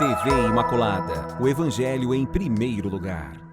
TV Imaculada, o Evangelho em primeiro lugar.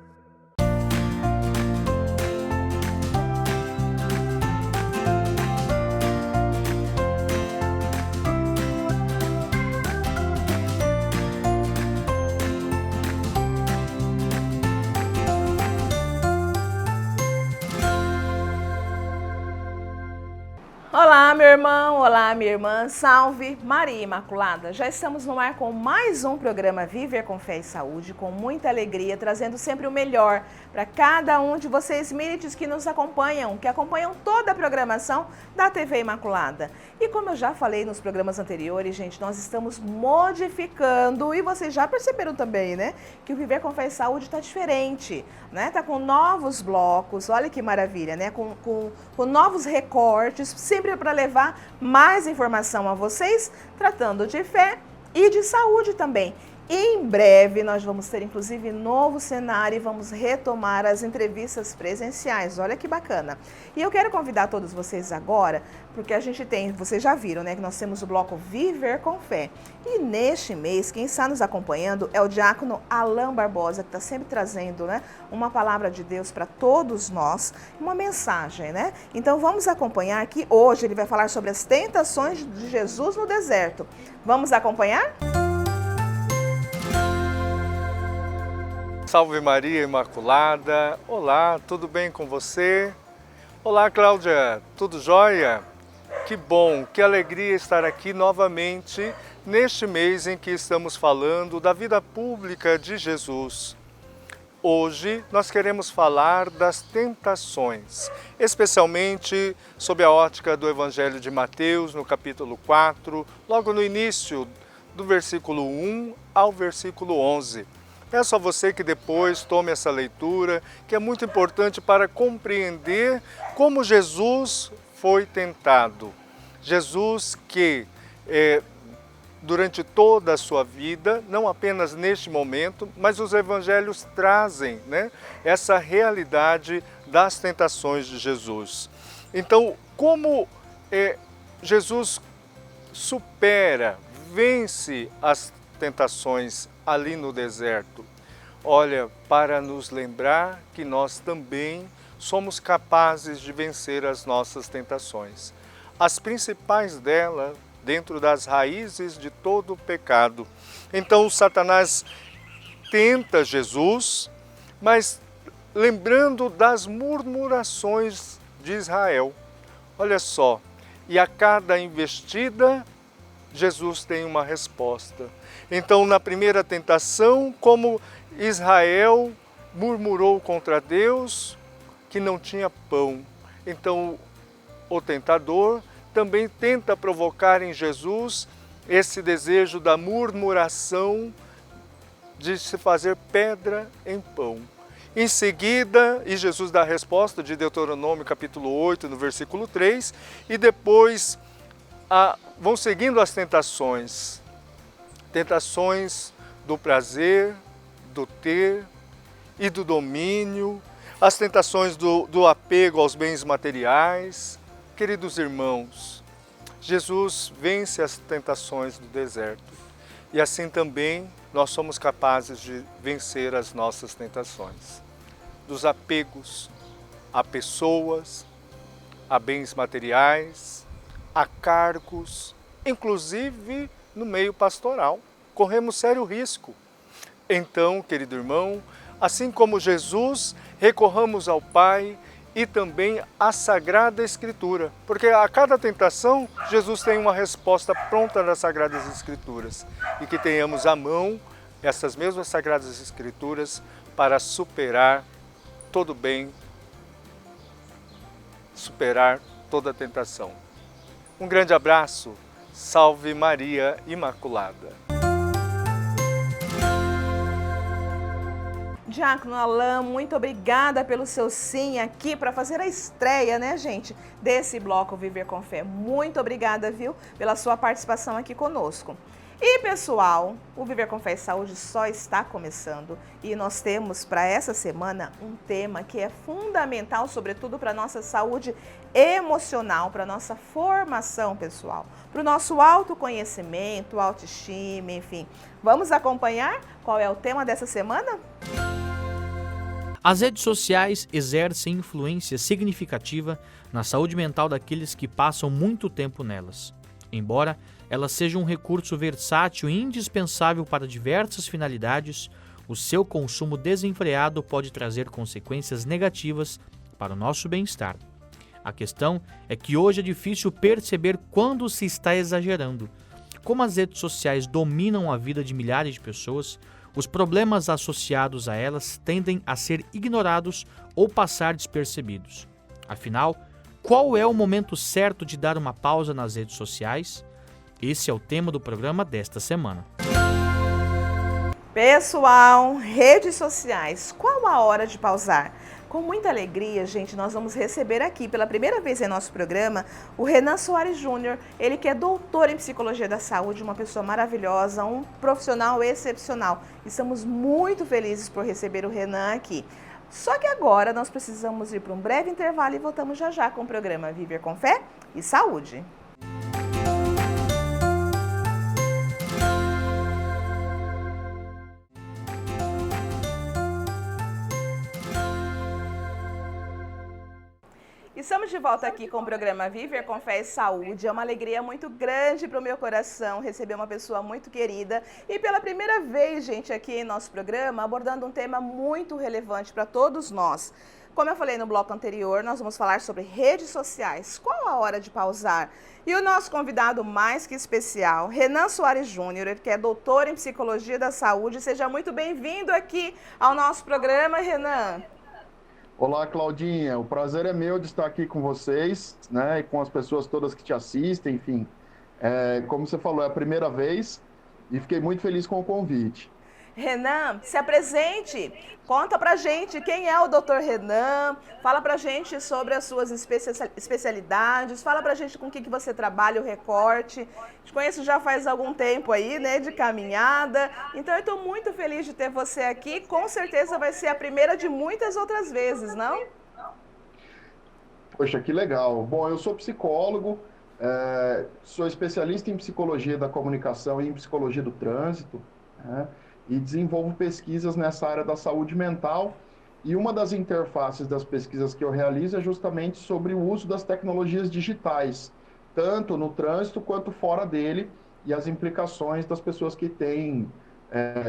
Olá, meu irmão, olá, minha irmã, salve Maria Imaculada. Já estamos no ar com mais um programa Viver com Fé e Saúde, com muita alegria, trazendo sempre o melhor para cada um de vocês, milites que nos acompanham, que acompanham toda a programação da TV Imaculada. E como eu já falei nos programas anteriores, gente, nós estamos modificando, e vocês já perceberam também, né, que o Viver com Fé e Saúde está diferente, né, tá com novos blocos, olha que maravilha, né, com novos recortes, sempre para levar mais informação a vocês, tratando de fé e de saúde também. Em breve nós vamos ter inclusive novo cenário e vamos retomar as entrevistas presenciais, olha que bacana. E eu quero convidar todos vocês agora, porque a gente tem, vocês já viram, né, que nós temos o bloco Viver com Fé. E neste mês, quem está nos acompanhando é o diácono Alain Barbosa, que está sempre trazendo, né, uma palavra de Deus para todos nós, uma mensagem, né? Então vamos acompanhar que hoje ele vai falar sobre as tentações de Jesus no deserto. Vamos acompanhar? Salve Maria Imaculada, olá, tudo bem com você? Olá Cláudia, tudo jóia? Que bom, que alegria estar aqui novamente neste mês em que estamos falando da vida pública de Jesus. Hoje nós queremos falar das tentações, especialmente sob a ótica do Evangelho de Mateus, no capítulo 4, logo no início do versículo 1 ao versículo 11. Peço a você que depois tome essa leitura, que é muito importante para compreender como Jesus foi tentado. Jesus que, durante toda a sua vida, não apenas neste momento, mas os evangelhos trazem, né, essa realidade das tentações de Jesus. Então, como Jesus supera, vence as tentações ali no deserto? Olha, para nos lembrar que nós também somos capazes de vencer as nossas tentações. As principais delas, dentro das raízes de todo o pecado. Então, Satanás tenta Jesus, mas lembrando das murmurações de Israel. Olha só, e a cada investida, Jesus tem uma resposta. Então, na primeira tentação, como Israel murmurou contra Deus que não tinha pão, então o tentador também tenta provocar em Jesus esse desejo da murmuração, de se fazer pedra em pão. Em seguida, e Jesus dá a resposta de Deuteronômio capítulo 8, no versículo 3, e depois vão seguindo as tentações do prazer, do ter e do domínio, as tentações do apego aos bens materiais. Queridos irmãos, Jesus vence as tentações do deserto e assim também nós somos capazes de vencer as nossas tentações, dos apegos a pessoas, a bens materiais, a cargos, inclusive no meio pastoral. Corremos sério risco. Então, querido irmão, assim como Jesus, recorramos ao Pai e também à Sagrada Escritura, porque a cada tentação, Jesus tem uma resposta pronta das Sagradas Escrituras, e que tenhamos à mão essas mesmas Sagradas Escrituras para superar todo bem, superar toda tentação. Um grande abraço, salve Maria Imaculada. Diácono Alain, muito obrigada pelo seu sim aqui para fazer a estreia, né, gente, desse bloco Viver com Fé. Muito obrigada, viu, pela sua participação aqui conosco. E pessoal, o Viver com Fé e Saúde só está começando e nós temos para essa semana um tema que é fundamental, sobretudo para a nossa saúde emocional, para a nossa formação pessoal, para o nosso autoconhecimento, autoestima, enfim. Vamos acompanhar qual é o tema dessa semana? As redes sociais exercem influência significativa na saúde mental daqueles que passam muito tempo nelas. Embora elas sejam um recurso versátil e indispensável para diversas finalidades, o seu consumo desenfreado pode trazer consequências negativas para o nosso bem-estar. A questão é que hoje é difícil perceber quando se está exagerando. Como as redes sociais dominam a vida de milhares de pessoas, os problemas associados a elas tendem a ser ignorados ou passar despercebidos. Afinal, qual é o momento certo de dar uma pausa nas redes sociais? Esse é o tema do programa desta semana. Pessoal, redes sociais, qual a hora de pausar? Com muita alegria, gente, nós vamos receber aqui pela primeira vez em nosso programa o Renan Soares Júnior, ele que é doutor em Psicologia da Saúde, uma pessoa maravilhosa, um profissional excepcional. Estamos muito felizes por receber o Renan aqui. Só que agora nós precisamos ir para um breve intervalo e voltamos já já com o programa Viver com Fé e Saúde. Estamos de volta aqui com o programa Viver com Fé e Saúde. É uma alegria muito grande para o meu coração receber uma pessoa muito querida e pela primeira vez, gente, aqui em nosso programa, abordando um tema muito relevante para todos nós. Como eu falei no bloco anterior, nós vamos falar sobre redes sociais. Qual a hora de pausar? E o nosso convidado mais que especial, Renan Soares Júnior, que é doutor em Psicologia da Saúde. Seja muito bem-vindo aqui ao nosso programa, Renan. Olá, Claudinha. O prazer é meu de estar aqui com vocês, né, e com as pessoas todas que te assistem, enfim. Como você falou, é a primeira vez e fiquei muito feliz com o convite. Renan, se apresente, conta pra gente quem é o Dr. Renan, fala pra gente sobre as suas especialidades, fala pra gente com o que você trabalha, o recorte. Te conheço já faz algum tempo aí, né, de caminhada, então eu estou muito feliz de ter você aqui, com certeza vai ser a primeira de muitas outras vezes, não? Poxa, que legal. Bom, eu sou psicólogo, sou especialista em psicologia da comunicação e em psicologia do trânsito, né? E desenvolvo pesquisas nessa área da saúde mental. E uma das interfaces das pesquisas que eu realizo é justamente sobre o uso das tecnologias digitais, tanto no trânsito quanto fora dele, e as implicações das pessoas que têm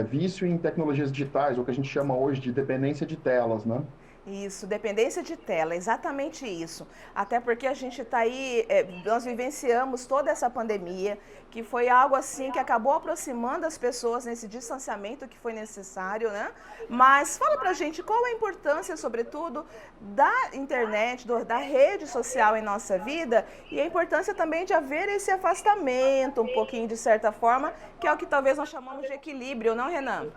vício em tecnologias digitais, ou que a gente chama hoje de dependência de telas, né? Isso, dependência de tela, exatamente isso. Até porque a gente está aí, nós vivenciamos toda essa pandemia, que foi algo assim que acabou aproximando as pessoas nesse distanciamento que foi necessário, né? Mas fala pra gente qual a importância, sobretudo, da internet, da rede social em nossa vida e a importância também de haver esse afastamento, um pouquinho de certa forma, que é o que talvez nós chamamos de equilíbrio, não, Renan?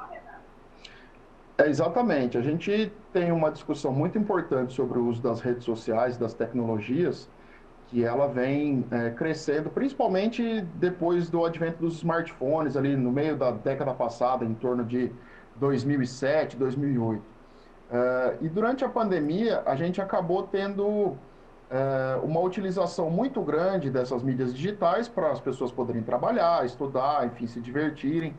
Exatamente. A gente tem uma discussão muito importante sobre o uso das redes sociais, das tecnologias, que ela vem crescendo, principalmente depois do advento dos smartphones, ali no meio da década passada, em torno de 2007, 2008. E durante a pandemia, a gente acabou tendo uma utilização muito grande dessas mídias digitais para as pessoas poderem trabalhar, estudar, enfim, se divertirem.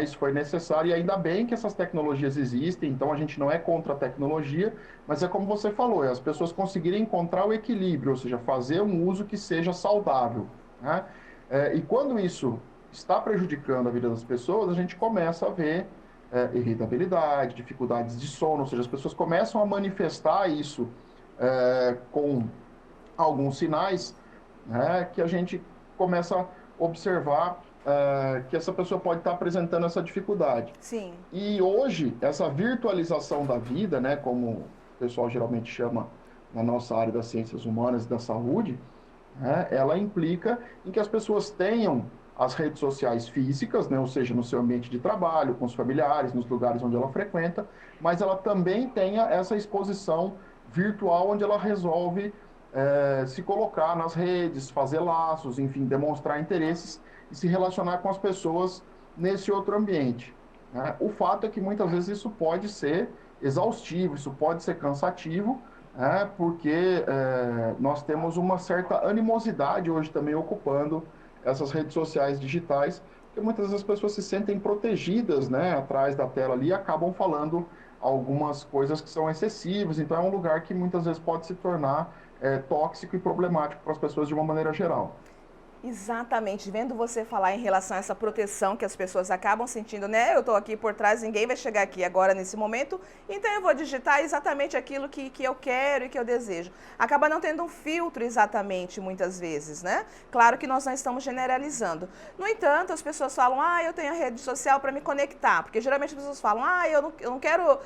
Isso foi necessário e ainda bem que essas tecnologias existem, então a gente não é contra a tecnologia, mas é como você falou, as pessoas conseguirem encontrar o equilíbrio, ou seja, fazer um uso que seja saudável, né? E quando isso está prejudicando a vida das pessoas, a gente começa a ver irritabilidade, dificuldades de sono, ou seja, as pessoas começam a manifestar isso com alguns sinais, né, que a gente começa a observar que essa pessoa pode estar apresentando essa dificuldade. Sim. E hoje, essa virtualização da vida, né, como o pessoal geralmente chama na nossa área das ciências humanas e da saúde, né, ela implica em que as pessoas tenham as redes sociais físicas, né, ou seja, no seu ambiente de trabalho, com os familiares, nos lugares onde ela frequenta, mas ela também tenha essa exposição virtual onde ela resolve se colocar nas redes, fazer laços, enfim, demonstrar interesses e se relacionar com as pessoas nesse outro ambiente, né? O fato é que muitas vezes isso pode ser exaustivo, isso pode ser cansativo, porque nós temos uma certa animosidade hoje também ocupando essas redes sociais digitais, porque muitas vezes as pessoas se sentem protegidas, né, atrás da tela ali e acabam falando algumas coisas que são excessivas, então é um lugar que muitas vezes pode se tornar tóxico e problemático para as pessoas de uma maneira geral. Exatamente, vendo você falar em relação a essa proteção que as pessoas acabam sentindo, né? Eu estou aqui por trás, ninguém vai chegar aqui agora nesse momento, então eu vou digitar exatamente aquilo que eu quero e que eu desejo. Acaba não tendo um filtro exatamente, muitas vezes, né? Claro que nós não estamos generalizando. No entanto, as pessoas falam, eu tenho a rede social para me conectar, porque geralmente as pessoas falam, eu não quero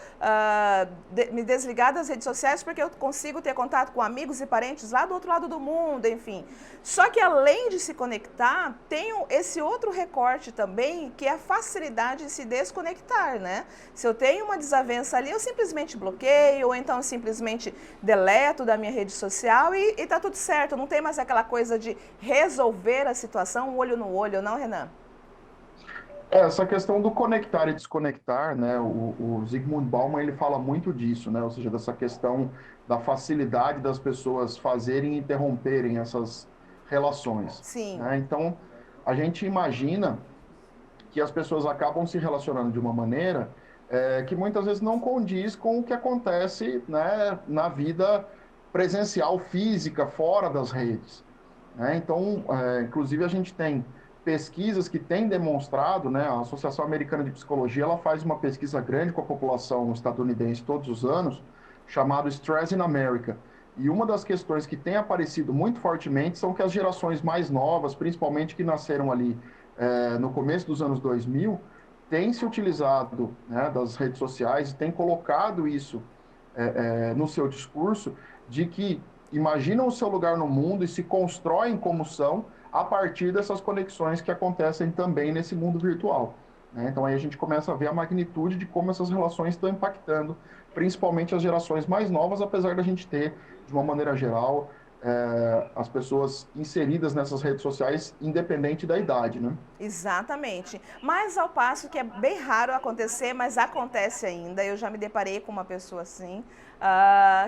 me desligar das redes sociais porque eu consigo ter contato com amigos e parentes lá do outro lado do mundo, enfim. Só que além de se conectar, tem esse outro recorte também, que é a facilidade de se desconectar, né? Se eu tenho uma desavença ali, eu simplesmente bloqueio, ou então simplesmente deleto da minha rede social e tá tudo certo. Não tem mais aquela coisa de resolver a situação olho no olho, não, Renan? Essa questão do conectar e desconectar, né? O Zygmunt Bauman, ele fala muito disso, né? Ou seja, dessa questão da facilidade das pessoas fazerem e interromperem essas relações, Sim. né? Então, a gente imagina que as pessoas acabam se relacionando de uma maneira que muitas vezes não condiz com o que acontece, né, na vida presencial, física, fora das redes, né? Então, inclusive, a gente tem pesquisas que têm demonstrado, né, a Associação Americana de Psicologia, ela faz uma pesquisa grande com a população estadunidense todos os anos, chamado Stress in America. E uma das questões que tem aparecido muito fortemente são que as gerações mais novas, principalmente que nasceram ali no começo dos anos 2000, têm se utilizado, né, das redes sociais e têm colocado isso no seu discurso, de que imaginam o seu lugar no mundo e se constroem como são a partir dessas conexões que acontecem também nesse mundo virtual, né? Então aí a gente começa a ver a magnitude de como essas relações estão impactando, principalmente as gerações mais novas, apesar da gente ter, de uma maneira geral, as pessoas inseridas nessas redes sociais, independente da idade, né? Exatamente. Mas ao passo que é bem raro acontecer, mas acontece ainda. Eu já me deparei com uma pessoa assim,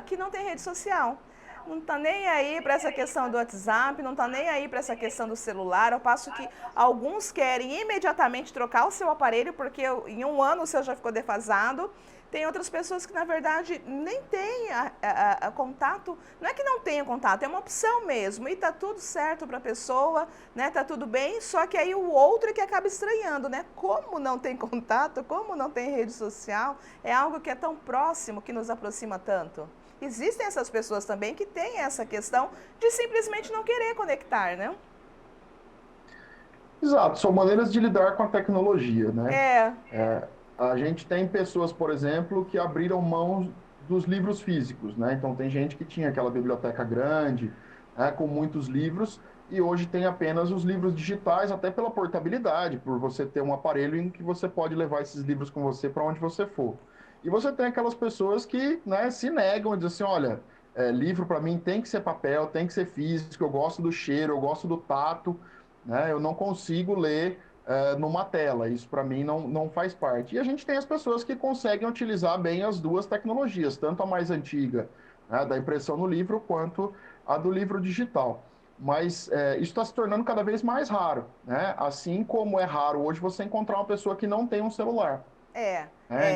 que não tem rede social. Não está nem aí para essa questão do WhatsApp, não está nem aí para essa questão do celular, ao passo que alguns querem imediatamente trocar o seu aparelho, porque em um ano o seu já ficou defasado. Tem outras pessoas que, na verdade, nem têm contato, não é que não tenham contato, é uma opção mesmo, e tá tudo certo para a pessoa, né? Tá tudo bem, só que aí o outro é que acaba estranhando, né? Como não tem contato, como não tem rede social, é algo que é tão próximo, que nos aproxima tanto. Existem essas pessoas também que têm essa questão de simplesmente não querer conectar, né? Exato, são maneiras de lidar com a tecnologia, né? É, A gente tem pessoas, por exemplo, que abriram mão dos livros físicos, né? Então tem gente que tinha aquela biblioteca grande, né, com muitos livros, e hoje tem apenas os livros digitais, até pela portabilidade, por você ter um aparelho em que você pode levar esses livros com você para onde você for. E você tem aquelas pessoas que, né, se negam a dizer assim, olha, livro para mim tem que ser papel, tem que ser físico, eu gosto do cheiro, eu gosto do tato, né? Eu não consigo ler numa tela, isso para mim não faz parte. E a gente tem as pessoas que conseguem utilizar bem as duas tecnologias, tanto a mais antiga, né, da impressão no livro, quanto a do livro digital. Mas isso está se tornando cada vez mais raro, né? Assim como é raro hoje você encontrar uma pessoa que não tem um celular.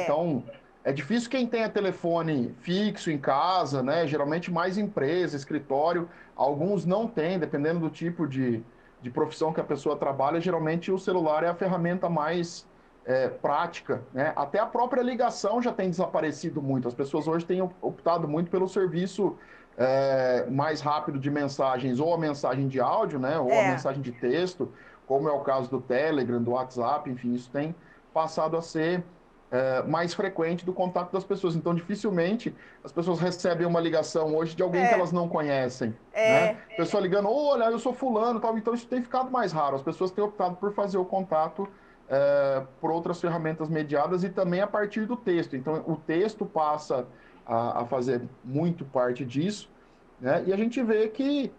Então, é difícil quem tenha telefone fixo em casa, né? Geralmente mais empresa, escritório. Alguns não têm, dependendo do tipo de profissão que a pessoa trabalha, geralmente o celular é a ferramenta mais prática, né? Até a própria ligação já tem desaparecido muito. As pessoas hoje têm optado muito pelo serviço mais rápido de mensagens, ou a mensagem de áudio, né? Ou a mensagem de texto, como é o caso do Telegram, do WhatsApp, enfim, isso tem passado a ser mais frequente do contato das pessoas. Então, dificilmente as pessoas recebem uma ligação hoje de alguém que elas não conhecem, né? Pessoa ligando, olha, eu sou fulano, tal. Então, isso tem ficado mais raro. As pessoas têm optado por fazer o contato por outras ferramentas mediadas e também a partir do texto. Então, o texto passa a fazer muito parte disso. né? E a gente vê que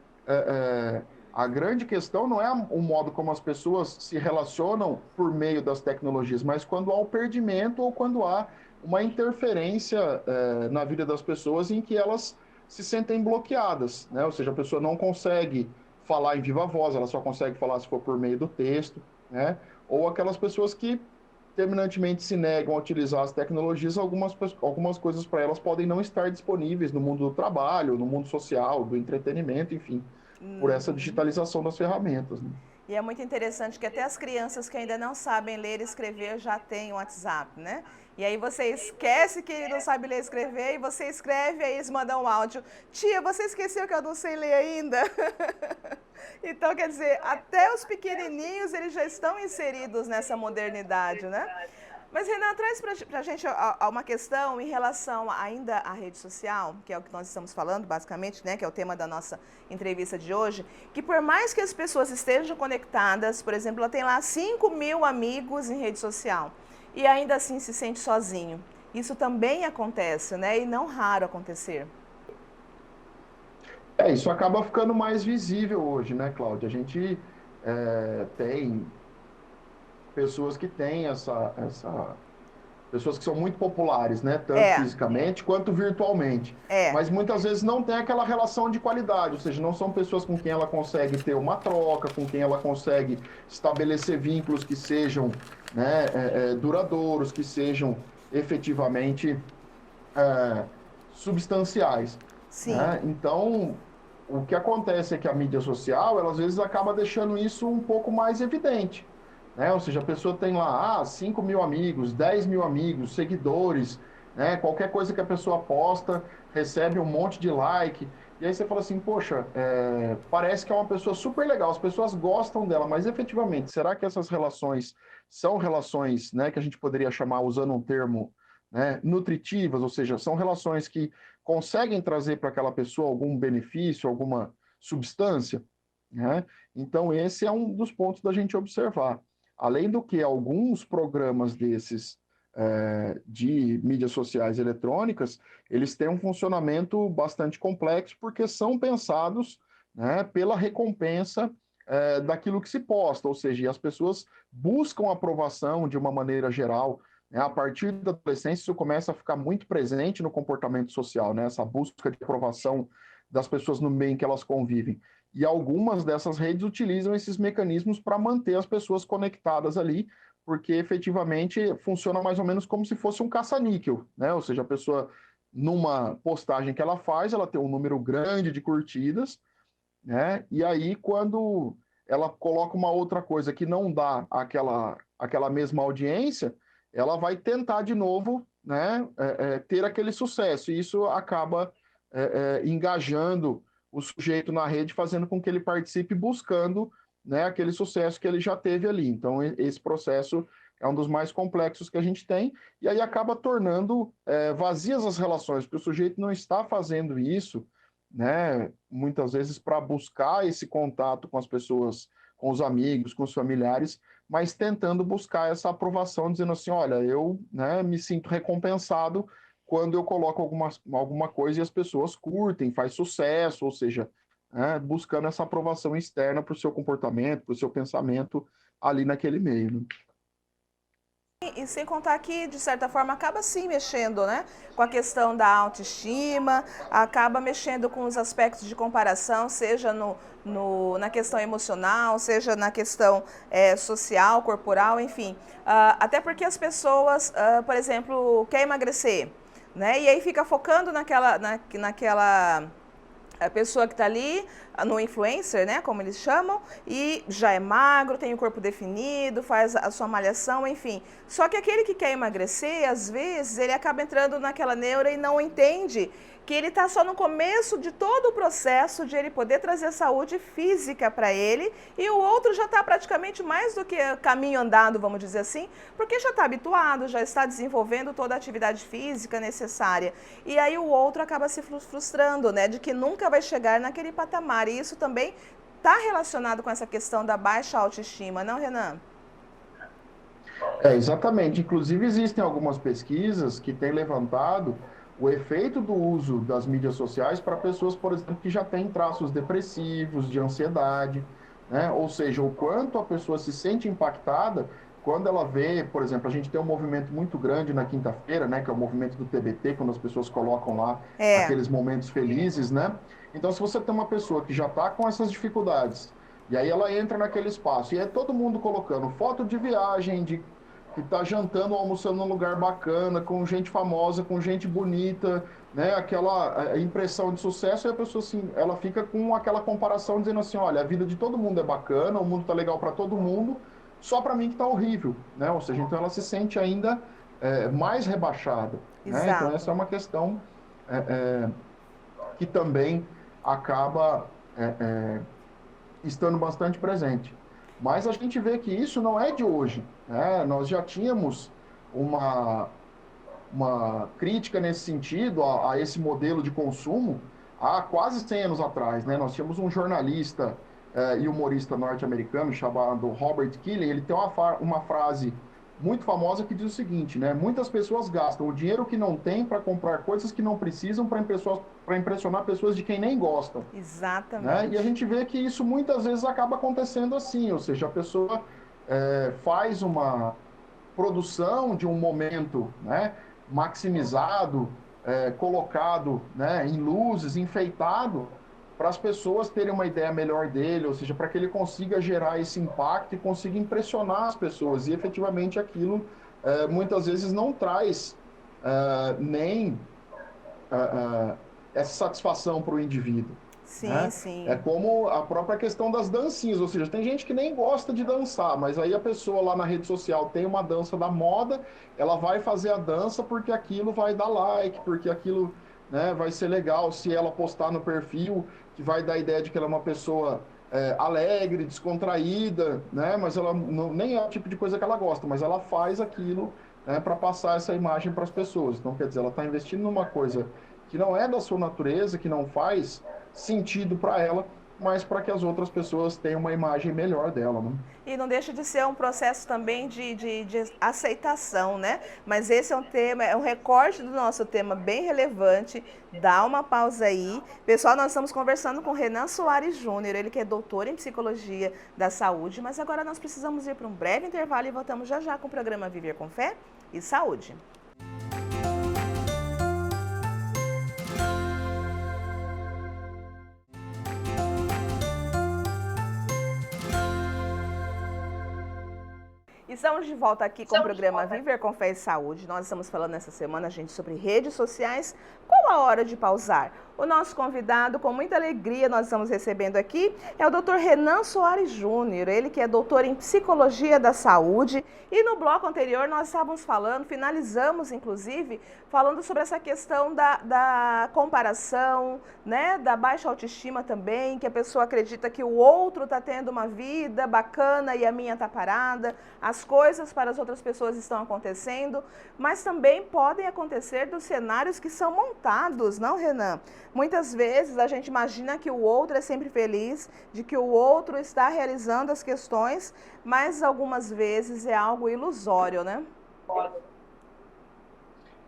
a grande questão não é o modo como as pessoas se relacionam por meio das tecnologias, mas quando há o perdimento ou quando há uma interferência na vida das pessoas em que elas se sentem bloqueadas, né? Ou seja, a pessoa não consegue falar em viva voz, ela só consegue falar se for por meio do texto, né? Ou aquelas pessoas que terminantemente se negam a utilizar as tecnologias, algumas coisas para elas podem não estar disponíveis no mundo do trabalho, no mundo social, do entretenimento, enfim, por essa digitalização das ferramentas, né? E é muito interessante que até as crianças que ainda não sabem ler e escrever já têm o WhatsApp, né? E aí você esquece que ele não sabe ler e escrever e você escreve, aí eles mandam um áudio. Tia, você esqueceu que eu não sei ler ainda? Então, quer dizer, até os pequenininhos, eles já estão inseridos nessa modernidade, né? Mas, Renan, traz para a gente uma questão em relação ainda à rede social, que é o que nós estamos falando, basicamente, né, que é o tema da nossa entrevista de hoje, que por mais que as pessoas estejam conectadas, por exemplo, ela tem lá 5.000 amigos em rede social, e ainda assim se sente sozinho. Isso também acontece, né, e não raro acontecer. Isso acaba ficando mais visível hoje, né, Cláudia? A gente tem pessoas que têm pessoas que são muito populares, né? Tanto fisicamente quanto virtualmente. Mas muitas vezes não tem aquela relação de qualidade, ou seja, não são pessoas com quem ela consegue ter uma troca, com quem ela consegue estabelecer vínculos que sejam, né, duradouros, que sejam efetivamente substanciais. Sim. Né? Então, o que acontece é que a mídia social, ela às vezes acaba deixando isso um pouco mais evidente. Né? Ou seja, a pessoa tem lá 5.000 amigos, 10.000 amigos, seguidores, né? Qualquer coisa que a pessoa posta, recebe um monte de like, e aí você fala assim, poxa, parece que é uma pessoa super legal, as pessoas gostam dela, mas efetivamente, será que essas relações são relações, né, que a gente poderia chamar, usando um termo, né, nutritivas, ou seja, são relações que conseguem trazer para aquela pessoa algum benefício, alguma substância? Né? Então, esse é um dos pontos da gente observar. Além do que, alguns programas desses de mídias sociais eletrônicas, eles têm um funcionamento bastante complexo, porque são pensados, né, pela recompensa daquilo que se posta, ou seja, as pessoas buscam aprovação de uma maneira geral, né? A partir da adolescência, isso começa a ficar muito presente no comportamento social, né? Essa busca de aprovação das pessoas no meio em que elas convivem. E algumas dessas redes utilizam esses mecanismos para manter as pessoas conectadas ali, porque efetivamente funciona mais ou menos como se fosse um caça-níquel, né? Ou seja, a pessoa, numa postagem que ela faz, ela tem um número grande de curtidas, né? E aí, quando ela coloca uma outra coisa que não dá aquela mesma audiência, ela vai tentar de novo, né, ter aquele sucesso. E isso acaba engajando o sujeito na rede, fazendo com que ele participe buscando, né, aquele sucesso que ele já teve ali. Então, esse processo é um dos mais complexos que a gente tem, e aí acaba tornando vazias as relações, porque o sujeito não está fazendo isso, né, muitas vezes para buscar esse contato com as pessoas, com os amigos, com os familiares, mas tentando buscar essa aprovação, dizendo assim, olha, eu, né, me sinto recompensado quando eu coloco alguma coisa e as pessoas curtem, faz sucesso, ou seja, buscando essa aprovação externa para o seu comportamento, para o seu pensamento ali naquele meio. Né? E sem contar que, de certa forma, acaba sim mexendo, né, com a questão da autoestima, acaba mexendo com os aspectos de comparação, seja na questão emocional, seja na questão social, corporal, enfim. Até porque as pessoas, por exemplo, querem emagrecer, né, e aí fica focando naquela a pessoa que está ali, no influencer, né, como eles chamam, e já é magro, tem o corpo definido, faz a sua malhação, enfim. Só que aquele que quer emagrecer, às vezes, ele acaba entrando naquela neura e não entende que ele está só no começo de todo o processo de ele poder trazer saúde física para ele, e o outro já está praticamente mais do que caminho andado, vamos dizer assim, porque já está habituado, já está desenvolvendo toda a atividade física necessária. E aí o outro acaba se frustrando, né, de que nunca vai chegar naquele patamar. E isso também está relacionado com essa questão da baixa autoestima, não, Renan? Exatamente. Inclusive, existem algumas pesquisas que têm levantado o efeito do uso das mídias sociais para pessoas, por exemplo, que já têm traços depressivos, de ansiedade, né? Ou seja, o quanto a pessoa se sente impactada quando ela vê, por exemplo, a gente tem um movimento muito grande na quinta-feira, né, que é o movimento do TBT, quando as pessoas colocam lá É, aqueles momentos felizes, né? Então, se você tem uma pessoa que já está com essas dificuldades, e aí ela entra naquele espaço, e é todo mundo colocando foto de viagem, de que está jantando ou almoçando num lugar bacana, com gente famosa, com gente bonita, né? Aquela impressão de sucesso, e a pessoa assim, ela fica com aquela comparação dizendo assim, olha, a vida de todo mundo é bacana, o mundo está legal para todo mundo, só para mim que está horrível, né? Ou seja, então ela se sente ainda mais rebaixada, né? Então essa exato. é uma questão que também acaba estando bastante presente. Mas a gente vê que isso não é de hoje, né? Nós já tínhamos uma, uma crítica nesse sentido a esse modelo de consumo há quase 100 anos atrás, né? Nós tínhamos um jornalista e humorista norte-americano chamado Robert Keeley, ele tem uma frase muito famosa que diz o seguinte, né? Muitas pessoas gastam o dinheiro que não têm para comprar coisas que não precisam para impressionar pessoas de quem nem gostam, né? E a Exatamente. gente vê que isso muitas vezes acaba acontecendo assim, ou seja, a pessoa faz uma produção de um momento, né, maximizado, colocado, né, em luzes, enfeitado, para as pessoas terem uma ideia melhor dele, ou seja, para que ele consiga gerar esse impacto e consiga impressionar as pessoas. E efetivamente aquilo muitas vezes não traz nem essa satisfação para o indivíduo, Sim, né? É sim. como a própria questão das dancinhas, ou seja, tem gente que nem gosta de dançar, mas aí a pessoa lá na rede social tem uma dança da moda, ela vai fazer a dança porque aquilo vai dar like, porque aquilo, né, vai ser legal se ela postar no perfil, que vai dar a ideia de que ela é uma pessoa alegre, descontraída, né? Mas ela não, nem é o tipo de coisa que ela gosta, mas ela faz aquilo, né, para passar essa imagem para as pessoas. Então, quer dizer, ela está investindo numa coisa que não é da sua natureza, que não faz sentido para ela, mas para que as outras pessoas tenham uma imagem melhor dela, né? E não deixa de ser um processo também de aceitação, né? Mas esse é um tema, é um recorte do nosso tema bem relevante. Dá uma pausa aí. Pessoal, nós estamos conversando com Renan Soares Júnior, ele que é doutor em psicologia da saúde, mas agora nós precisamos ir para um breve intervalo e voltamos já já com o programa Viver com Fé e Saúde. Estamos de volta aqui com o programa Viver com Fé e Saúde. Nós estamos falando nessa semana, gente, sobre redes sociais. Qual a hora de pausar? O nosso convidado, com muita alegria, nós estamos recebendo aqui, é o Dr. Renan Soares Júnior, ele que é doutor em Psicologia da Saúde. E no bloco anterior nós estávamos falando, finalizamos inclusive, falando sobre essa questão da comparação, né, da baixa autoestima também, que a pessoa acredita que o outro está tendo uma vida bacana e a minha está parada, as coisas para as outras pessoas estão acontecendo, mas também podem acontecer dos cenários que são montados, não, Renan? Muitas vezes a gente imagina que o outro é sempre feliz, de que o outro está realizando as questões, mas algumas vezes é algo ilusório, né?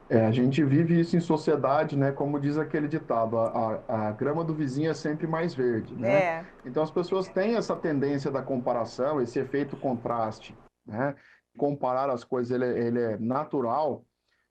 A gente vive isso em sociedade, né? Como diz aquele ditado, a grama do vizinho é sempre mais verde, né? É, Então as pessoas têm essa tendência da comparação, esse efeito contraste, né? Comparar as coisas, ele é natural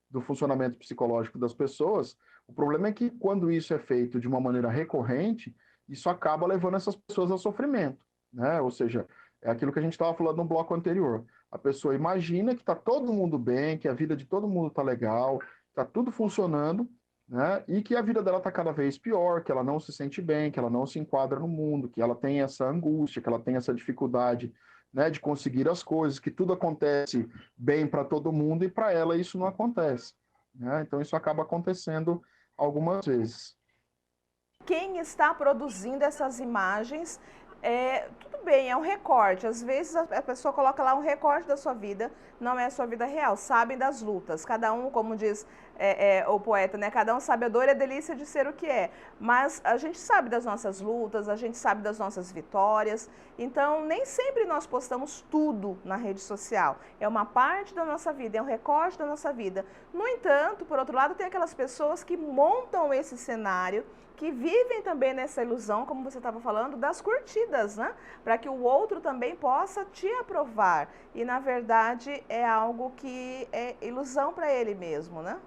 do funcionamento psicológico das pessoas. O problema é que quando isso é feito de uma maneira recorrente, isso acaba levando essas pessoas a sofrimento, né? Ou seja, é aquilo que a gente estava falando no bloco anterior. A pessoa imagina que está todo mundo bem, que a vida de todo mundo está legal, está tudo funcionando, né? E que a vida dela está cada vez pior, que ela não se sente bem, que ela não se enquadra no mundo, que ela tem essa angústia, que ela tem essa dificuldade, né, de conseguir as coisas, que tudo acontece bem para todo mundo e para ela isso não acontece, né? Então isso acaba acontecendo algumas vezes. quem está produzindo essas imagens Tudo bem, é um recorte. Às vezes a pessoa coloca lá um recorte da sua vida, não é a sua vida real. Sabem das lutas. Cada um, como diz o poeta, né? Cada um sabe a dor e a delícia de ser o que é. Mas a gente sabe das nossas lutas, a gente sabe das nossas vitórias. Então, nem sempre nós postamos tudo na rede social. É uma parte da nossa vida, é um recorte da nossa vida. No entanto, por outro lado, tem aquelas pessoas que montam esse cenário, que vivem também nessa ilusão, como você estava falando, das curtidas, né? Para que o outro também possa te aprovar. E, na verdade, é algo que é ilusão para ele mesmo, né?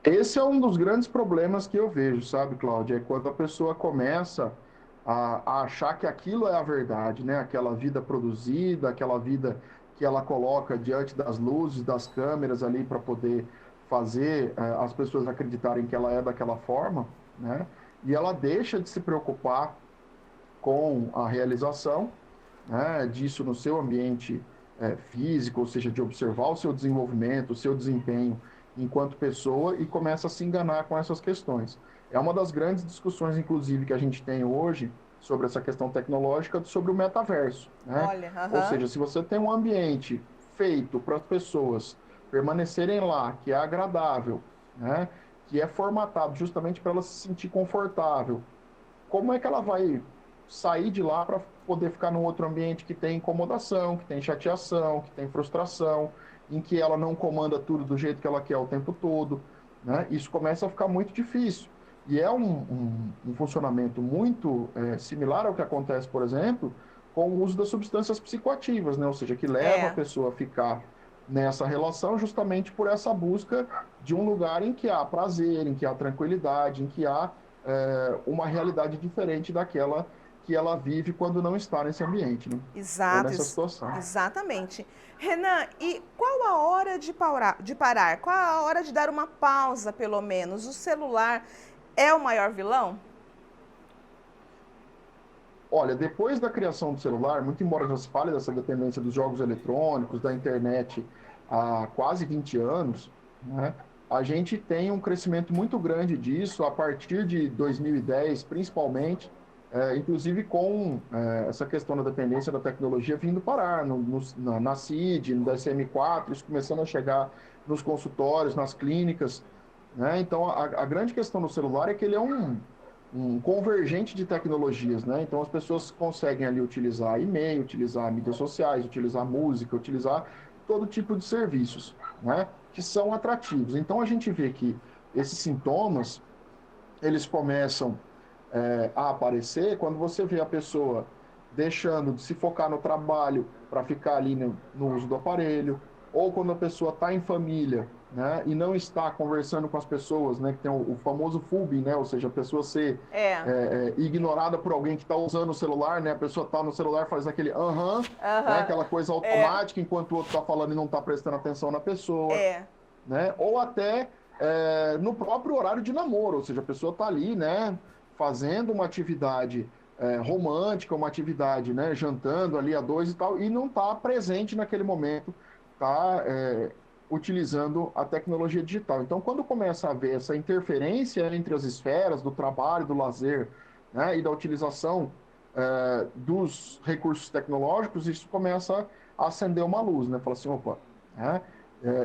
Esse é um dos grandes problemas que eu vejo, sabe, Cláudia? É quando a pessoa começa a achar que aquilo é a verdade, né? Aquela vida produzida, aquela vida que ela coloca diante das luzes, das câmeras ali para poder fazer as pessoas acreditarem que ela é daquela forma, né? E ela deixa de se preocupar com a realização, né, disso no seu ambiente físico, ou seja, de observar o seu desenvolvimento, o seu desempenho enquanto pessoa e começa a se enganar com essas questões. É uma das grandes discussões, inclusive, que a gente tem hoje sobre essa questão tecnológica, sobre o metaverso, né? Olha, Ou seja, se você tem um ambiente feito para as pessoas permanecerem lá, que é agradável, né, que é formatado justamente para ela se sentir confortável, como é que ela vai sair de lá para poder ficar num outro ambiente que tem incomodação, que tem chateação, que tem frustração, em que ela não comanda tudo do jeito que ela quer o tempo todo, né? Isso começa a ficar muito difícil. E é um funcionamento muito similar ao que acontece, por exemplo, com o uso das substâncias psicoativas, né? Ou seja, que leva a pessoa a ficar nessa relação justamente por essa busca de um lugar em que há prazer, em que há tranquilidade, em que há uma realidade diferente daquela que ela vive quando não está nesse ambiente, né? Ou exato, nessa situação. exatamente. Renan, e qual a hora de parar? Qual a hora de dar uma pausa, pelo menos? O celular é o maior vilão? Olha, depois da criação do celular, muito embora já se fale dessa dependência dos jogos eletrônicos, da internet há quase 20 anos, né, a gente tem um crescimento muito grande disso a partir de 2010, principalmente, inclusive com essa questão da dependência da tecnologia vindo parar na CID, no DSM-4, isso começando a chegar nos consultórios, nas clínicas, né? Então, a grande questão do celular é que ele é um convergente de tecnologias, né? Então as pessoas conseguem ali utilizar e-mail, utilizar mídias sociais, utilizar música, utilizar todo tipo de serviços, né? Que são atrativos. Então a gente vê que esses sintomas, eles começam a aparecer quando você vê a pessoa deixando de se focar no trabalho para ficar ali no uso do aparelho, ou quando a pessoa está em família, né, e não está conversando com as pessoas, né, que tem o famoso FUB, né, ou seja, a pessoa ser ignorada por alguém que está usando o celular, né, a pessoa está no celular, faz aquele né, aquela coisa automática, enquanto o outro está falando e não está prestando atenção na pessoa, né, ou até no próprio horário de namoro, ou seja, a pessoa está ali, né, fazendo uma atividade romântica, uma atividade, né, jantando ali a dois e tal, e não está presente naquele momento, está utilizando a tecnologia digital. Então, quando começa a haver essa interferência entre as esferas do trabalho, do lazer, né, e da utilização dos recursos tecnológicos, isso começa a acender uma luz, né? Fala assim, opa, né?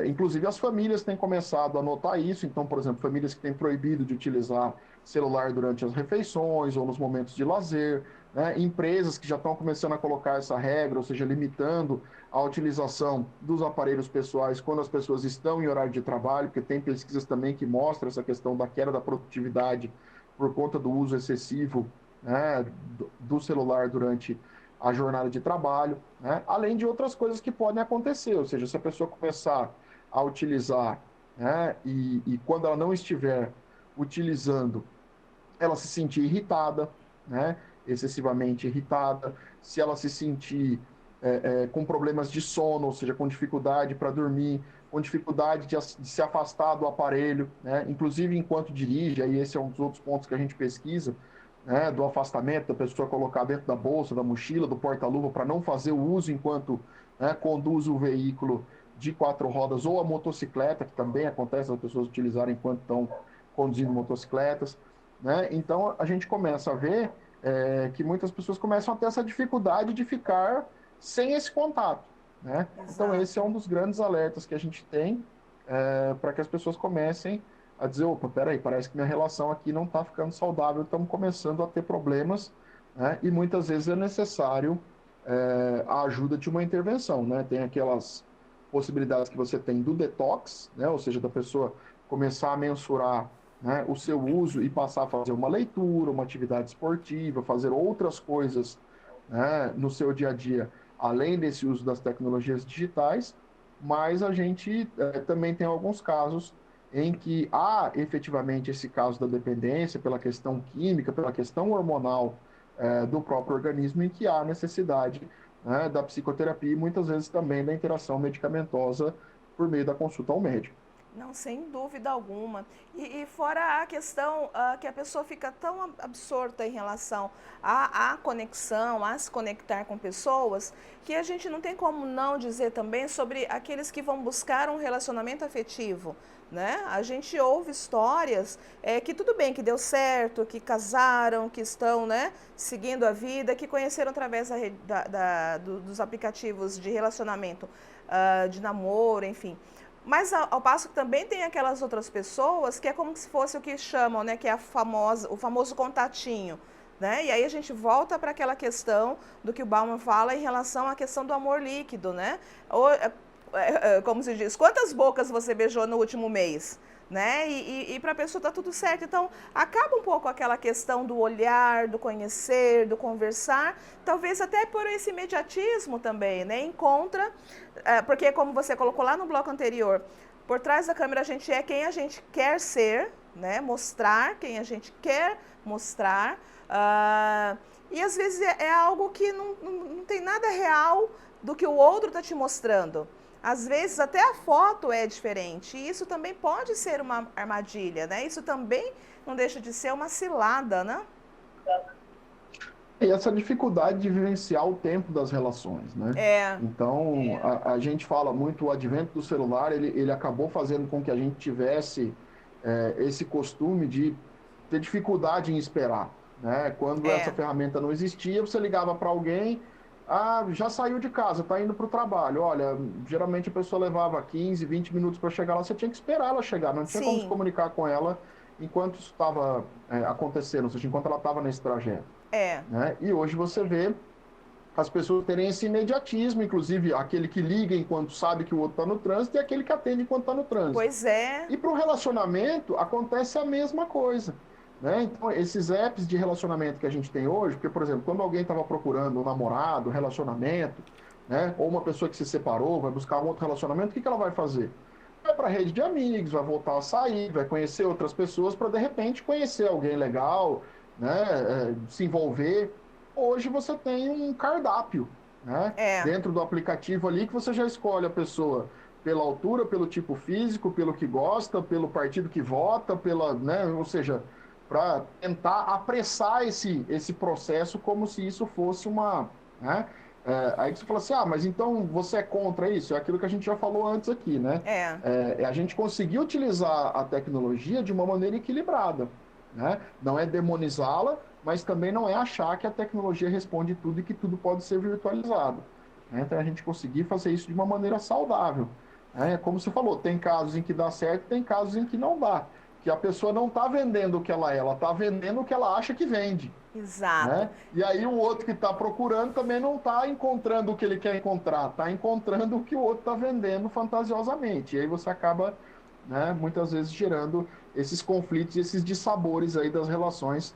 Inclusive as famílias têm começado a notar isso. Então, por exemplo, famílias que têm proibido de utilizar celular durante as refeições ou nos momentos de lazer, né? Empresas que já estão começando a colocar essa regra, ou seja, limitando a utilização dos aparelhos pessoais quando as pessoas estão em horário de trabalho, porque tem pesquisas também que mostram essa questão da queda da produtividade por conta do uso excessivo, né, do celular durante a jornada de trabalho, né? Além de outras coisas que podem acontecer, ou seja, se a pessoa começar a utilizar, né, e quando ela não estiver utilizando, ela se sentir irritada, né, excessivamente irritada, se ela se sentir com problemas de sono, ou seja, com dificuldade para dormir, com dificuldade de se afastar do aparelho, né, inclusive enquanto dirige, aí esse é um dos outros pontos que a gente pesquisa, né, do afastamento, da pessoa colocar dentro da bolsa, da mochila, do porta-luva, para não fazer o uso enquanto, né, conduz o veículo de 4 rodas ou a motocicleta, que também acontece as pessoas utilizarem enquanto estão conduzindo motocicletas, né? Então a gente começa a ver que muitas pessoas começam a ter essa dificuldade de ficar sem esse contato, né? Então, esse é um dos grandes alertas que a gente tem para que as pessoas comecem a dizer, opa, peraí, parece que minha relação aqui não está ficando saudável, estamos começando a ter problemas, né? E muitas vezes é necessário a ajuda de uma intervenção, né? Tem aquelas possibilidades que você tem do detox, né? Ou seja, da pessoa começar a mensurar, né, o seu uso e passar a fazer uma leitura, uma atividade esportiva, fazer outras coisas, né, no seu dia a dia, além desse uso das tecnologias digitais, mas a gente também tem alguns casos em que há efetivamente esse caso da dependência pela questão química, pela questão hormonal do próprio organismo, em que há necessidade, né, da psicoterapia e muitas vezes também da interação medicamentosa por meio da consulta ao médico. Não, sem dúvida alguma. E fora a questão que a pessoa fica tão absorta em relação à conexão, a se conectar com pessoas, que a gente não tem como não dizer também sobre aqueles que vão buscar um relacionamento afetivo, né? A gente ouve histórias que tudo bem, que deu certo, que casaram, que estão, né, seguindo a vida, que conheceram através dos aplicativos de relacionamento, de namoro, enfim. Mas ao passo que também tem aquelas outras pessoas que é como se fosse o que chamam, né, que é o famoso contatinho, né? E aí a gente volta para aquela questão do que o Bauman fala em relação à questão do amor líquido, né? Como se diz, quantas bocas você beijou no último mês? Né? E para a pessoa está tudo certo. Então, acaba um pouco aquela questão do olhar, do conhecer, do conversar, talvez até por esse imediatismo também, né? Encontra, porque como você colocou lá no bloco anterior, por trás da câmera a gente é quem a gente quer ser, né? Mostrar quem a gente quer mostrar, e às vezes é algo que não tem nada real do que o outro está te mostrando. Às vezes até a foto é diferente, e isso também pode ser uma armadilha, né? Isso também não deixa de ser uma cilada, né? E essa dificuldade de vivenciar o tempo das relações, né? Então, a gente fala muito, o advento do celular, ele acabou fazendo com que a gente tivesse esse costume de ter dificuldade em esperar, né? Quando essa ferramenta não existia, você ligava para alguém... já saiu de casa, está indo para o trabalho. Olha, geralmente a pessoa levava 15, 20 minutos para chegar lá, você tinha que esperar ela chegar, não tinha como se comunicar com ela enquanto isso estava acontecendo, ou seja, enquanto ela estava nesse trajeto. Né? E hoje você vê as pessoas terem esse imediatismo, inclusive aquele que liga enquanto sabe que o outro está no trânsito e aquele que atende enquanto está no trânsito. Pois é. E para o relacionamento acontece a mesma coisa. Né? Então, esses apps de relacionamento que a gente tem hoje, porque, por exemplo, quando alguém estava procurando um namorado, um relacionamento, né? Ou uma pessoa que se separou, vai buscar um outro relacionamento, o que ela vai fazer? Vai para a rede de amigos, vai voltar a sair, vai conhecer outras pessoas para, de repente, conhecer alguém legal, né? Se envolver. Hoje você tem um cardápio, né? Dentro do aplicativo ali, que você já escolhe a pessoa pela altura, pelo tipo físico, pelo que gosta, pelo partido que vota, né? Ou seja... para tentar apressar esse processo como se isso fosse uma... Né? Aí você fala assim, mas então você é contra isso? É aquilo que a gente já falou antes aqui, né? A gente conseguir utilizar a tecnologia de uma maneira equilibrada, né? Não é demonizá-la, mas também não é achar que a tecnologia responde tudo e que tudo pode ser virtualizado. Né? Então a gente conseguir fazer isso de uma maneira saudável. Né? Como você falou, tem casos em que dá certo, tem casos em que não dá. Que a pessoa não está vendendo o que ela está vendendo o que ela acha que vende. Exato. Né? E aí o outro que está procurando também não está encontrando o que ele quer encontrar, está encontrando o que o outro está vendendo fantasiosamente. E aí você acaba, né, muitas vezes gerando esses conflitos e esses dissabores aí das relações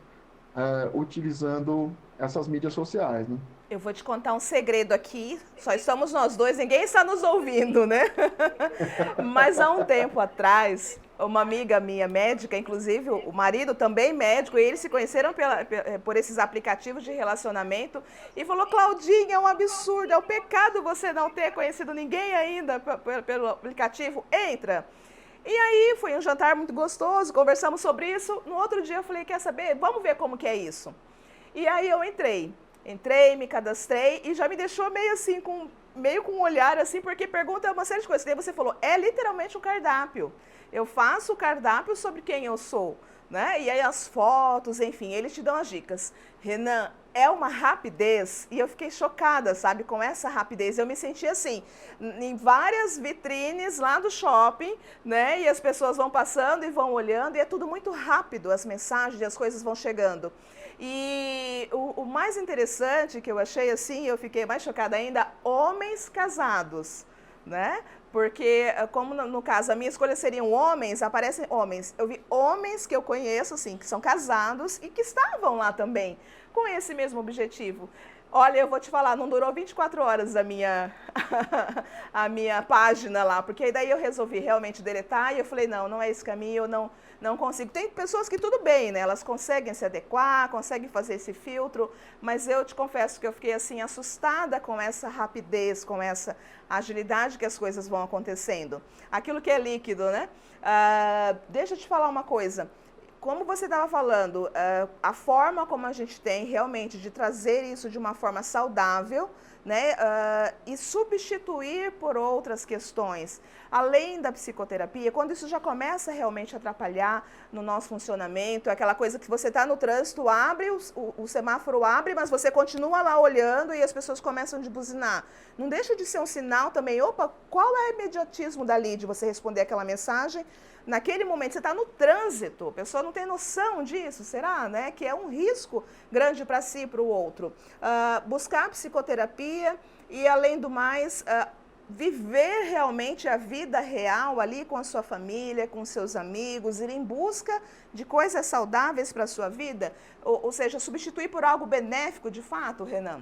utilizando essas mídias sociais. Né? Eu vou te contar um segredo aqui, só estamos nós dois, ninguém está nos ouvindo, né? Mas há um tempo atrás, uma amiga minha, médica, inclusive o marido também médico, e eles se conheceram por esses aplicativos de relacionamento, e falou, Claudinha, é um absurdo, é um pecado você não ter conhecido ninguém ainda pelo aplicativo, entra. E aí foi um jantar muito gostoso, conversamos sobre isso, no outro dia eu falei, quer saber, vamos ver como que é isso. E aí eu entrei, me cadastrei e já me deixou meio assim, meio com um olhar assim, porque pergunta uma série de coisas. Daí você falou, é literalmente um cardápio. Eu faço o cardápio sobre quem eu sou, né? E aí as fotos, enfim, eles te dão as dicas. Renan, é uma rapidez, e eu fiquei chocada, sabe, com essa rapidez. Eu me senti assim, em várias vitrines lá do shopping, né? E as pessoas vão passando e vão olhando, e é tudo muito rápido, as mensagens e as coisas vão chegando. E o mais interessante que eu achei assim, eu fiquei mais chocada ainda, homens casados, né? Porque, como no caso, a minha escolha seriam homens, aparecem homens. Eu vi homens que eu conheço, assim, que são casados e que estavam lá também, com esse mesmo objetivo. Olha, eu vou te falar, não durou 24 horas a a minha página lá, porque daí eu resolvi realmente deletar e eu falei, não é esse caminho, eu não consigo. Tem pessoas que tudo bem, né? Elas conseguem se adequar, conseguem fazer esse filtro, mas eu te confesso que eu fiquei assim assustada com essa rapidez, com essa agilidade que as coisas vão acontecendo. Aquilo que é líquido, né? Deixa eu te falar uma coisa. Como você estava falando, a forma como a gente tem realmente de trazer isso de uma forma saudável, né, e substituir por outras questões, além da psicoterapia, quando isso já começa realmente a atrapalhar no nosso funcionamento, aquela coisa que você está no trânsito, abre, o semáforo abre, mas você continua lá olhando e as pessoas começam a buzinar. Não deixa de ser um sinal também, opa, qual é o imediatismo dali de você responder aquela mensagem? Naquele momento, você está no trânsito, a pessoa não tem noção disso, será? Né? Que é um risco grande para si e para o outro. Buscar psicoterapia e, além do mais, viver realmente a vida real ali com a sua família, com seus amigos, ir em busca de coisas saudáveis para a sua vida, ou seja, substituir por algo benéfico de fato, Renan?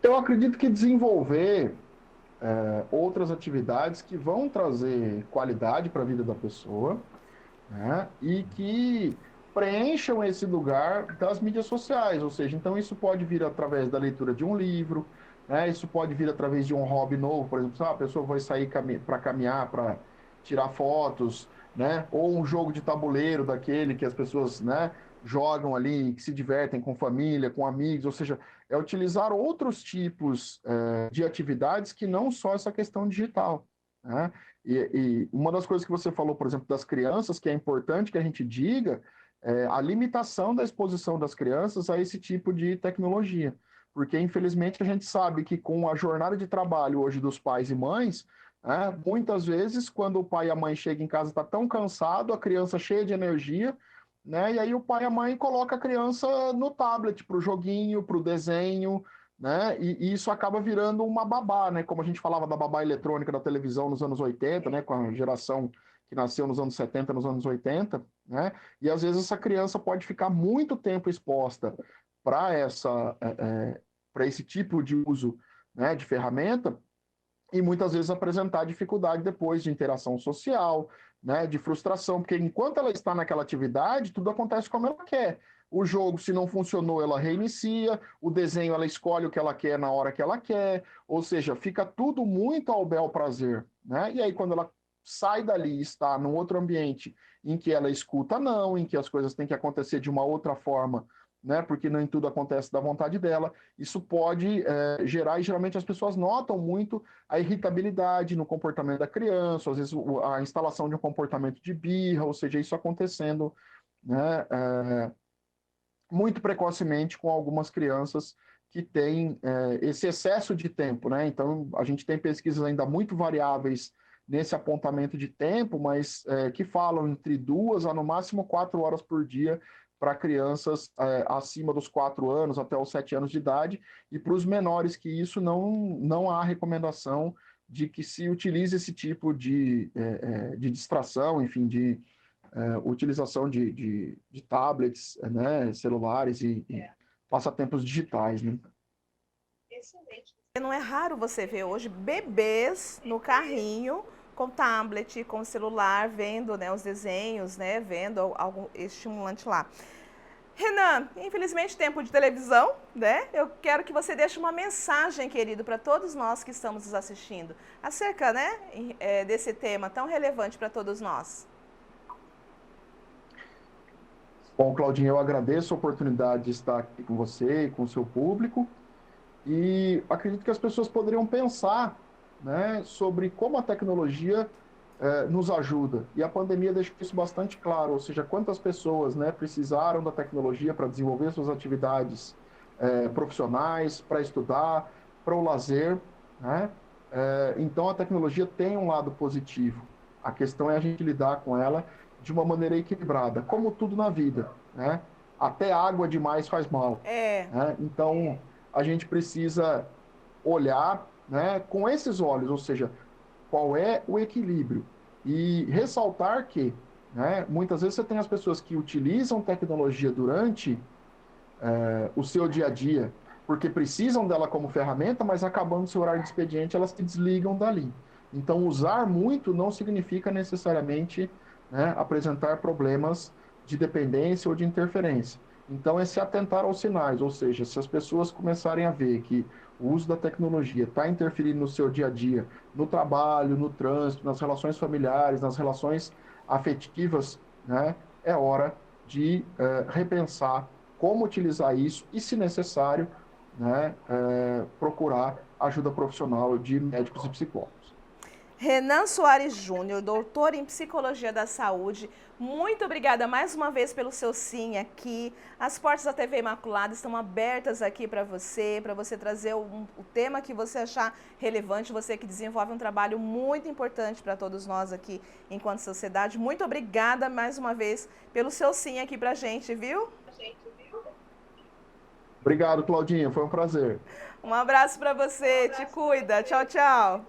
Eu acredito que desenvolver outras atividades que vão trazer qualidade para a vida da pessoa, né? E que preencham esse lugar das mídias sociais, ou seja, então isso pode vir através da leitura de um livro, né? Isso pode vir através de um hobby novo, por exemplo, a pessoa vai sair para caminhar, para tirar fotos, né? Ou um jogo de tabuleiro daquele que as pessoas, né, jogam ali, que se divertem com família, com amigos, ou seja, é utilizar outros tipos de atividades que não só essa questão digital, né? E uma das coisas que você falou, por exemplo, das crianças, que é importante que a gente diga, é a limitação da exposição das crianças a esse tipo de tecnologia. Porque, infelizmente, a gente sabe que com a jornada de trabalho hoje dos pais e mães, muitas vezes, quando o pai e a mãe chegam em casa, está tão cansado, a criança cheia de energia, né? E aí o pai e a mãe colocam a criança no tablet, para o joguinho, para o desenho, né? E isso acaba virando uma babá, né? Como a gente falava da babá eletrônica da televisão nos anos 80, né? Com a geração que nasceu nos anos 70, nos anos 80, né? E às vezes essa criança pode ficar muito tempo exposta para para esse tipo de uso, né, de ferramenta, e muitas vezes apresentar dificuldade depois de interação social, né, de frustração, porque enquanto ela está naquela atividade, tudo acontece como ela quer. O jogo, se não funcionou, ela reinicia, o desenho, ela escolhe o que ela quer na hora que ela quer, ou seja, fica tudo muito ao bel prazer, né? E aí, quando ela sai dali e está num outro ambiente em que ela escuta não, em que as coisas têm que acontecer de uma outra forma, né? Porque nem tudo acontece da vontade dela, isso pode gerar, e geralmente as pessoas notam muito a irritabilidade no comportamento da criança, às vezes a instalação de um comportamento de birra, ou seja, isso acontecendo, né, muito precocemente com algumas crianças que têm esse excesso de tempo, né? Então, a gente tem pesquisas ainda muito variáveis nesse apontamento de tempo, mas que falam entre 2 a no máximo 4 horas por dia para crianças acima dos 4 anos até os 7 anos de idade, e para os menores que isso não há recomendação de que se utilize esse tipo de distração, enfim, de utilização de tablets, né, celulares e passatempos digitais, né? Excelente. Não é raro você ver hoje bebês no carrinho com tablet, com celular, vendo, né, os desenhos, né, vendo algum estimulante lá. Renan, infelizmente tempo de televisão, né? Eu quero que você deixe uma mensagem, querido, para todos nós que estamos nos assistindo, acerca, né, desse tema tão relevante para todos nós. Bom, Claudinha, eu agradeço a oportunidade de estar aqui com você e com o seu público, e acredito que as pessoas poderiam pensar, né, sobre como a tecnologia nos ajuda. E a pandemia deixou isso bastante claro, ou seja, quantas pessoas, né, precisaram da tecnologia para desenvolver suas atividades profissionais, para estudar, para o lazer, né? Então a tecnologia tem um lado positivo. A questão é a gente lidar com ela de uma maneira equilibrada, como tudo na vida, né? Até água demais faz mal. Né? Então a gente precisa olhar, né, com esses olhos, ou seja, qual é o equilíbrio. E ressaltar que, né, muitas vezes você tem as pessoas que utilizam tecnologia durante o seu dia a dia, porque precisam dela como ferramenta, mas acabando seu horário de expediente, elas se desligam dali. Então, usar muito não significa necessariamente, né, apresentar problemas de dependência ou de interferência. Então, é se atentar aos sinais, ou seja, se as pessoas começarem a ver que o uso da tecnologia está interferindo no seu dia a dia, no trabalho, no trânsito, nas relações familiares, nas relações afetivas, né, é hora de repensar como utilizar isso e, se necessário, né, procurar ajuda profissional de médicos e psicólogos. Renan Soares Júnior, doutor em Psicologia da Saúde, muito obrigada mais uma vez pelo seu sim aqui. As portas da TV Imaculada estão abertas aqui para você trazer o tema que você achar relevante, você que desenvolve um trabalho muito importante para todos nós aqui enquanto sociedade. Muito obrigada mais uma vez pelo seu sim aqui para a gente, viu? Obrigado, Claudinha, foi um prazer. Um abraço para você, te cuida. Tchau, tchau.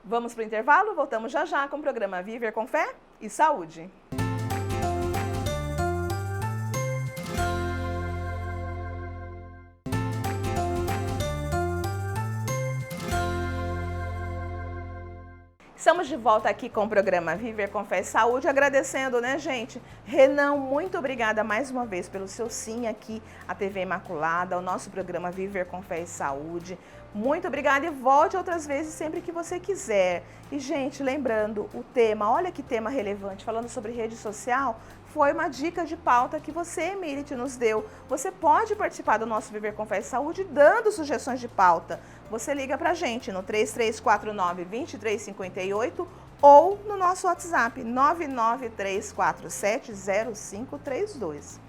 Vamos para o intervalo? Voltamos já já com o programa Viver com Fé e Saúde. Estamos de volta aqui com o programa Viver com Fé e Saúde, agradecendo, né, gente? Renan, muito obrigada mais uma vez pelo seu sim aqui à TV Imaculada, ao nosso programa Viver com Fé e Saúde. Muito obrigada e volte outras vezes sempre que você quiser. E, gente, lembrando, o tema, olha que tema relevante, falando sobre rede social, foi uma dica de pauta que você, Emílite, nos deu. Você pode participar do nosso Viver com Fé e Saúde dando sugestões de pauta. Você liga pra gente no 3349-2358 ou no nosso WhatsApp 993470532.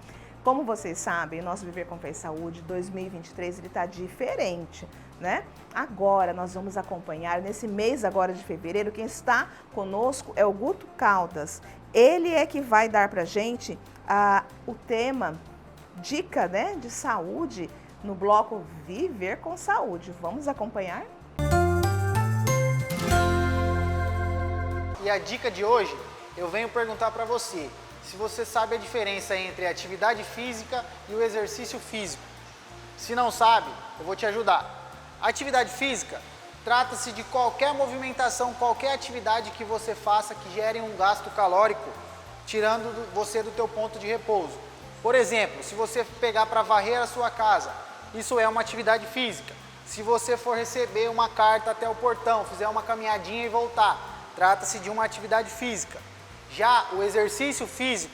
Como vocês sabem, o nosso Viver com Fé e Saúde 2023 ele está diferente, né? Agora nós vamos acompanhar, nesse mês agora de fevereiro, quem está conosco é o Guto Caldas. Ele é que vai dar pra gente o tema dica, né, de saúde no bloco Viver com Saúde. Vamos acompanhar? E a dica de hoje, eu venho perguntar para você se você sabe a diferença entre a atividade física e o exercício físico. Se não sabe, eu vou te ajudar. A atividade física trata-se de qualquer movimentação, qualquer atividade que você faça que gere um gasto calórico, tirando você do teu ponto de repouso. Por exemplo, se você pegar para varrer a sua casa, isso é uma atividade física. Se você for receber uma carta até o portão, fizer uma caminhadinha e voltar, trata-se de uma atividade física. Já o exercício físico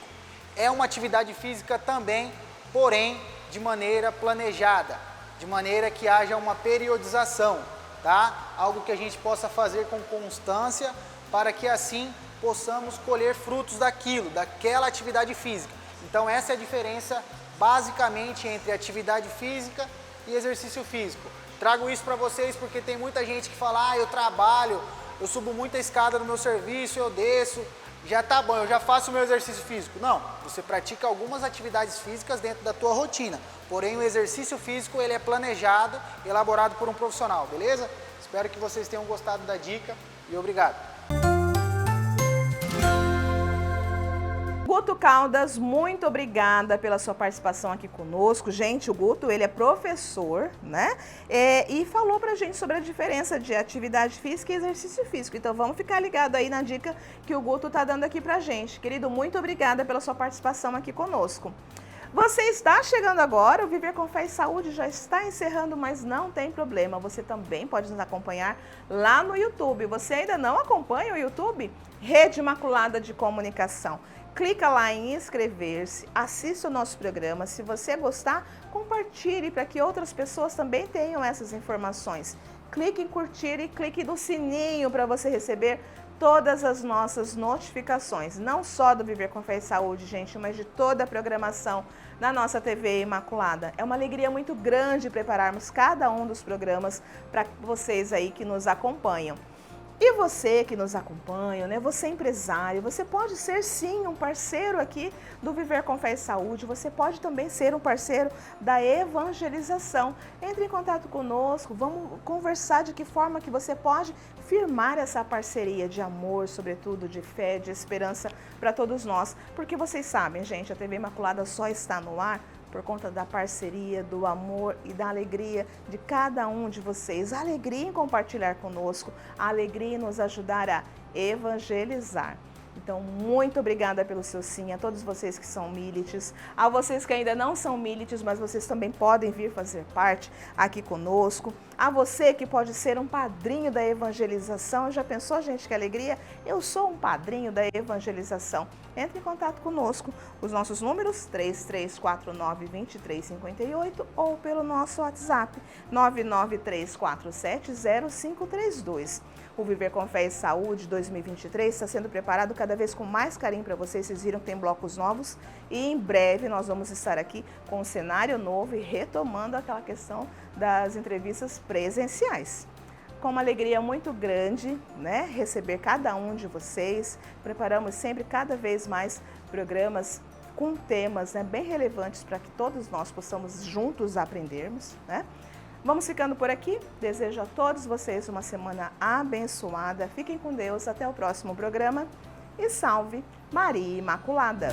é uma atividade física também, porém de maneira planejada, de maneira que haja uma periodização, tá? Algo que a gente possa fazer com constância para que assim possamos colher frutos daquela atividade física. Então essa é a diferença basicamente entre atividade física e exercício físico. Trago isso para vocês porque tem muita gente que fala, eu trabalho, eu subo muita escada no meu serviço, eu desço, já tá bom, eu já faço o meu exercício físico. Não, você pratica algumas atividades físicas dentro da tua rotina, porém o exercício físico ele é planejado, elaborado por um profissional, beleza? Espero que vocês tenham gostado da dica e obrigado. Guto Caldas, muito obrigada pela sua participação aqui conosco. Gente, o Guto, ele é professor, né? E falou pra gente sobre a diferença de atividade física e exercício físico. Então, vamos ficar ligado aí na dica que o Guto tá dando aqui pra gente. Querido, muito obrigada pela sua participação aqui conosco. Você está chegando agora, o Viver com Fé e Saúde já está encerrando, mas não tem problema. Você também pode nos acompanhar lá no YouTube. Você ainda não acompanha o YouTube? Rede Imaculada de Comunicação. Clica lá em inscrever-se, assista o nosso programa. Se você gostar, compartilhe para que outras pessoas também tenham essas informações. clique em curtir e clique no sininho para você receber todas as nossas notificações, não só do Viver com Fé e Saúde, gente, mas de toda a programação na nossa TV Imaculada. É uma alegria muito grande prepararmos cada um dos programas para vocês aí que nos acompanham. E você que nos acompanha, né? Você empresário, você pode ser sim um parceiro aqui do Viver com Fé e Saúde, você pode também ser um parceiro da evangelização. Entre em contato conosco, vamos conversar de que forma que você pode firmar essa parceria de amor, sobretudo de fé, de esperança para todos nós. Porque vocês sabem, gente, a TV Imaculada só está no ar por conta da parceria, do amor e da alegria de cada um de vocês. A alegria em compartilhar conosco, a alegria em nos ajudar a evangelizar. Então, muito obrigada pelo seu sim, a todos vocês que são milites, a vocês que ainda não são milites, mas vocês também podem vir fazer parte aqui conosco, a você que pode ser um padrinho da evangelização. Já pensou, gente, que alegria? Eu sou um padrinho da evangelização. Entre em contato conosco, os nossos números 3349-2358 ou pelo nosso WhatsApp 993470532. O Viver com Fé e Saúde 2023 está sendo preparado cada vez com mais carinho para vocês. Vocês viram que tem blocos novos e em breve nós vamos estar aqui com um cenário novo e retomando aquela questão das entrevistas presenciais. Com uma alegria muito grande, né, receber cada um de vocês. Preparamos sempre cada vez mais programas com temas, né, bem relevantes para que todos nós possamos juntos aprendermos, né? Vamos ficando por aqui. Desejo a todos vocês uma semana abençoada. Fiquem com Deus. Até o próximo programa. E salve Maria Imaculada!